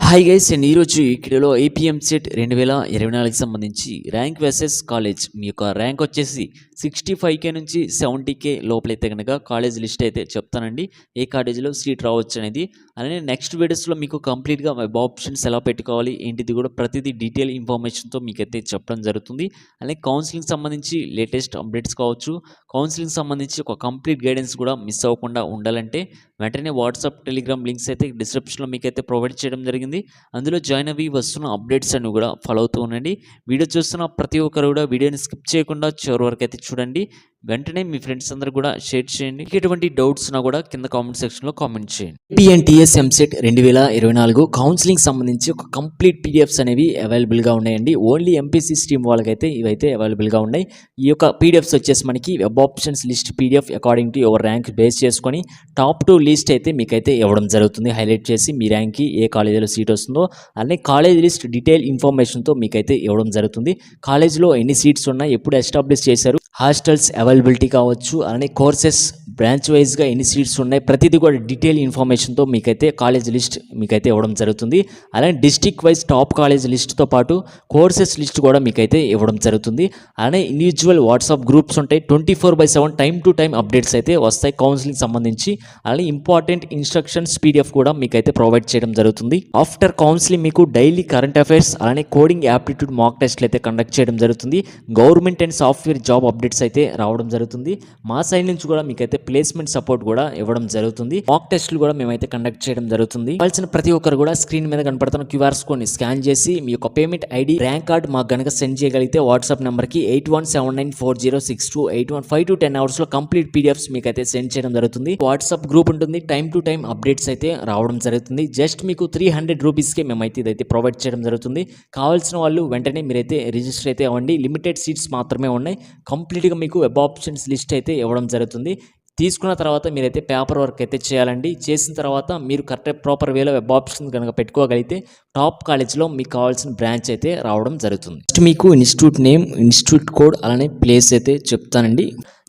Hi guys and ఈరోజు ఈ వీడియోలో ఏపీఎం సెట్ 2024కి సంబంధించి ర్యాంక్ వర్సెస్ కాలేజ్ మీ యొక్క ర్యాంక్ వచ్చేసి 65K నుంచి 70K లోపలైతే కనుక కాలేజ్ లిస్ట్ అయితే చెప్తానండి. ఏ కాలేజీలో సీట్ రావచ్చు అనేది. అలానే నెక్స్ట్ వీడియోస్లో మీకు కంప్లీట్గా వెబ్ ఆప్షన్స్ ఎలా పెట్టుకోవాలి ఏంటిది కూడా ప్రతిదీ డీటెయిల్ ఇన్ఫర్మేషన్తో మీకైతే చెప్పడం జరుగుతుంది. అలానే కౌన్సిలింగ్ సంబంధించి లేటెస్ట్ అప్డేట్స్ కావచ్చు, కౌన్సిలింగ్ సంబంధించి ఒక కంప్లీట్ గైడెన్స్ కూడా మిస్ అవ్వకుండా ఉండాలంటే వెంటనే వాట్సాప్, టెలిగ్రామ్ లింక్స్ అయితే డిస్క్రిప్షన్లో మీకైతే ప్రొవైడ్ చేయడం జరిగింది. అందులో జాయిన్ అవి వస్తున్న అప్డేట్స్ అన్ని కూడా ఫాలో అవుతూ ఉండండి. వీడియో చూస్తున్న ప్రతి ఒక్కరు కూడా వీడియోని స్కిప్ చేయకుండా చివరి వరకు అయితే చూడండి. వెంటనే మీ ఫ్రెండ్స్ అందరూ కూడా షేర్ చేయండి. ఎటువంటి డౌట్స్ ఉన్నా కూడా కింద కామెంట్ సెక్షన్లో కామెంట్ చేయండి. ఏపీఎన్టీఎస్ ఎంసెట్ 2024 కౌన్సిలింగ్ సంబంధించి ఒక కంప్లీట్ పీడిఎఫ్స్ అనేవి అవైలబుల్గా ఉన్నాయండి. ఓన్లీ ఎంపీసీ స్ట్రీమ్ వాళ్ళకైతే ఇవైతే అవైలబుల్గా ఉన్నాయి. ఈ యొక్క పీడిఎఫ్స్ వచ్చేసి మనకి web options list PDF according to your rank base చేసుకొని టాప్ 2 లిస్ట్ అయితే మీకైతే ఇవ్వడం జరుగుతుంది. హైలైట్ చేసి మీ ర్యాంక్కి ఏ కాలేజీలో సీట్ వస్తుందో అలానే కాలేజ్ లిస్ట్ డీటెయిల్ ఇన్ఫర్మేషన్తో మీకైతే ఇవ్వడం జరుగుతుంది. కాలేజ్లో ఎన్ని సీట్స్ ఉన్నాయి, ఎప్పుడు ఎస్టాబ్లిష్ చేశారు, హాస్టల్స్ అవైలబిలిటీ కావచ్చు, అలానే కోర్సెస్ బ్రాంచ్ వైజ్గా ఎన్ని సీట్స్ ఉన్నాయి, ప్రతిదీ కూడా డీటెయిల్ ఇన్ఫర్మేషన్తో మీకైతే కాలేజ్ లిస్ట్ మీకైతే ఇవ్వడం జరుగుతుంది. అలానే డిస్టిక్ వైజ్ టాప్ కాలేజ్ లిస్ట్తో పాటు కోర్సెస్ లిస్ట్ కూడా మీకైతే ఇవ్వడం జరుగుతుంది. అలానే ఇండివిజువల్ వాట్సాప్ గ్రూప్స్ ఉంటాయి. 24/7 టైం టు టైం అప్డేట్స్ అయితే వస్తాయి కౌన్సిలింగ్ సంబంధించి. అలానే ఇంపార్టెంట్ ఇన్స్ట్రక్షన్స్ పీడిఎఫ్ కూడా మీకైతే ప్రొవైడ్ చేయడం జరుగుతుంది. ఆఫ్టర్ కౌన్సిలింగ్ మీకు డైలీ కరెంట్ అఫైర్స్ అలానే కోడింగ్ యాప్టిట్యూడ్ మాక్ టెస్ట్లు అయితే కండక్ట్ చేయడం జరుగుతుంది. Government and software job updates అయితే రావడం జరుగుతుంది. మా సైడ్ నుంచి కూడా మీకైతే ప్లేస్మెంట్ సపోర్ట్ కూడా ఇవ్వడం జరుగుతుంది. మాక్ టెస్ట్లు కూడా మేమైతే కండక్ట్ చేయడం జరుగుతుంది. కావాల్సిన ప్రతి ఒక్కరు కూడా స్క్రీన్ మీద కనపడుతున్న క్యూఆర్ కోడ్ని స్కాన్ చేసి మీ యొక్క పేమెంట్ ఐడి, ర్యాంక్ కార్డ్ మాకు గనక సెండ్ చేయగలిగితే వాట్సాప్ నెంబర్కి 81794062 81 to 10 hours లో కంప్లీట్ పీడిఎఫ్స్ మీకైతే సెండ్ చేయడం జరుగుతుంది. వాట్సాప్ గ్రూప్ ఉంటుంది. టైం టు టైం అప్డేట్స్ అయితే రావడం జరుగుతుంది. జస్ట్ మీకు 300 రూపీస్కే మేమైతే ఇదైతే ప్రొవైడ్ చేయడం జరుగుతుంది. కావాల్సిన వాళ్ళు వెంటనే మీరైతే రిజిస్టర్ అయితే అవ్వండి. లిమిటెడ్ సీట్స్ మాత్రమే ఉన్నాయి. కంప్లీట్గా మీకు వెబ్ ఆప్షన్స్ లిస్ట్ అయితే ఇవ్వడం జరుగుతుంది. తీసుకున్న తర్వాత మీరైతే పేపర్ వర్క్ అయితే చేయాలండి. చేసిన తర్వాత మీరు కరెక్ట్ ప్రాపర్ వేలో వెబ్ ఆప్షన్ కనుక పెట్టుకోగలిగితే టాప్ కాలేజ్లో మీకు కావాల్సిన బ్రాంచ్ అయితే రావడం జరుగుతుంది. నెక్స్ట్ మీకు ఇన్స్టిట్యూట్ నేమ్, ఇన్స్టిట్యూట్ కోడ్ అలానే ప్లేస్ అయితే చెప్తానండి.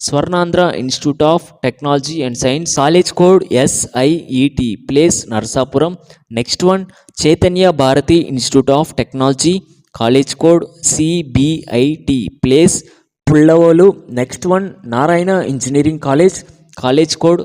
Swarnandhra institute of technology and science, college code SIET, place Narasapuram. Next one Chaitanya Bharathi institute of technology, college code CBIT, place Pullavolu. Next one Narayana engineering college, college code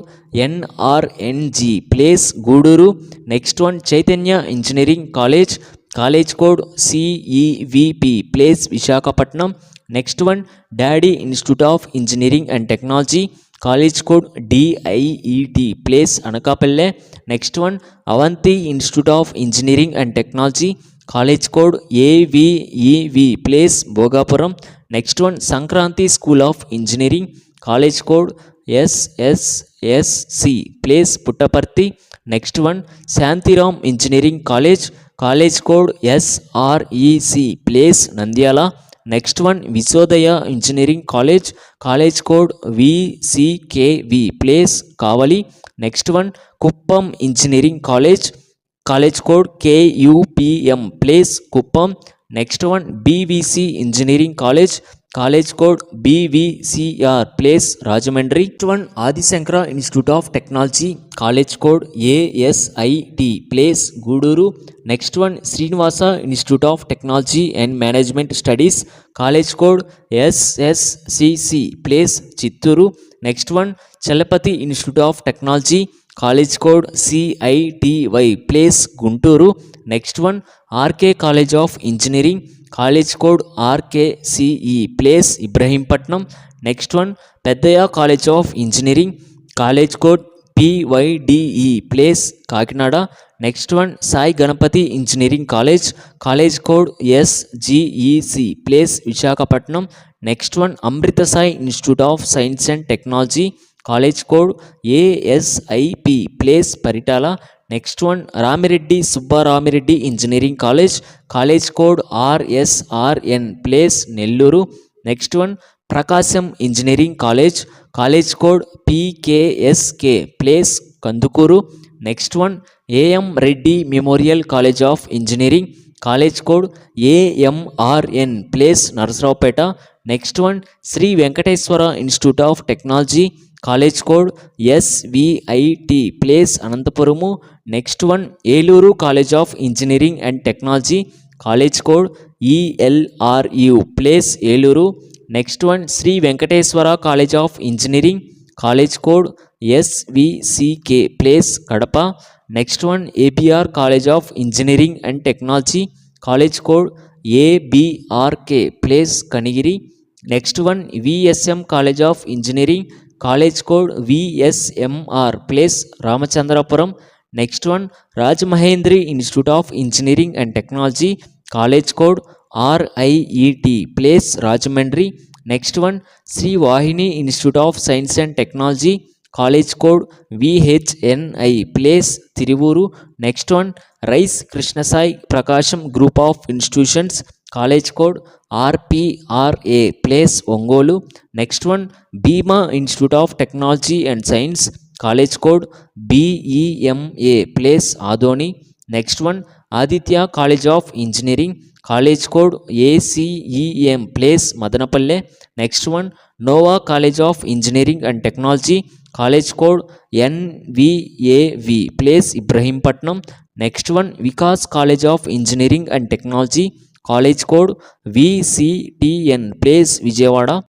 NRNG, place Gudur. Next one Chaitanya engineering college, college code CEVP, place Visakhapatnam. Next one Dadi institute of engineering and technology, college code DIET, place Anakapalle. Next one Avanthi institute of engineering and technology, college code AVEV, place Bhogapuram. Next one Sankranti school of engineering, college code SSSC, place Puttaparthi. Next one Shantiram engineering college, college code SREC, place Nandyal. Next one Vishwodaya engineering college, college code VCKV, place Kavali. Next one Kuppam engineering college, college code KUPM, place Kuppam. Next one BVC engineering college, college code BVCR, place Rajahmundry. Next one Adi Shankara institute of technology, college code ASIT, place Gudur. Next one Srinivasa institute of technology and management studies, college code SSCC, place Chittoor. Next one Chalapathi institute of technology, college code CITY, place Guntur. Next one RK college of engineering, college code RKCE, place Ibrahimpatnam. Next one Peddaiah college of engineering, college code PYDE, place Kakinada. Next one Sai Ganapathi engineering college, college code SGEC, place Visakhapatnam. Next one Amrita Sai institute of science and technology, college code ASIP, place Paritala. Next one Ramireddy Subbaramireddy engineering college, college code RSRN, place Nellore. Next one Prakasam engineering college, college code PKSK, place Kandukur. Next one AM Reddy memorial college of engineering, college code AMRN, place Narasaraopet. Next one Sri Venkateswara institute of technology, college code SVIT, place Anantapuramu. Next one Eluru college of engineering and technology, college code ELRU, place Eluru. Next one Sri Venkateswara college of engineering, college code SVCK, place Kadapa. Next one ABR college of engineering and technology, college code ABRK, place Kanigiri. Next one VSM college of engineering, college code VSMR, place Ramachandrapuram. Next one Rajamahendri institute of engineering and technology, college code RIET, place Rajahmundry. Next one Sri Vahini institute of science and technology, college code VHNI, place Tiruvuru. Next one rise Krishnasai Prakasam group of institutions, college code RPRA, place Ongole. Next one Bhima institute of technology and science, college code BEMA, place Adoni. Next one Aditya college of engineering, college code ACEM, place Madanapalle. Next one Noah college of engineering and technology, college code NVAV, place Ibrahimpatnam. Next one Vikas college of engineering and technology, college code VCTN, place Vijayawada.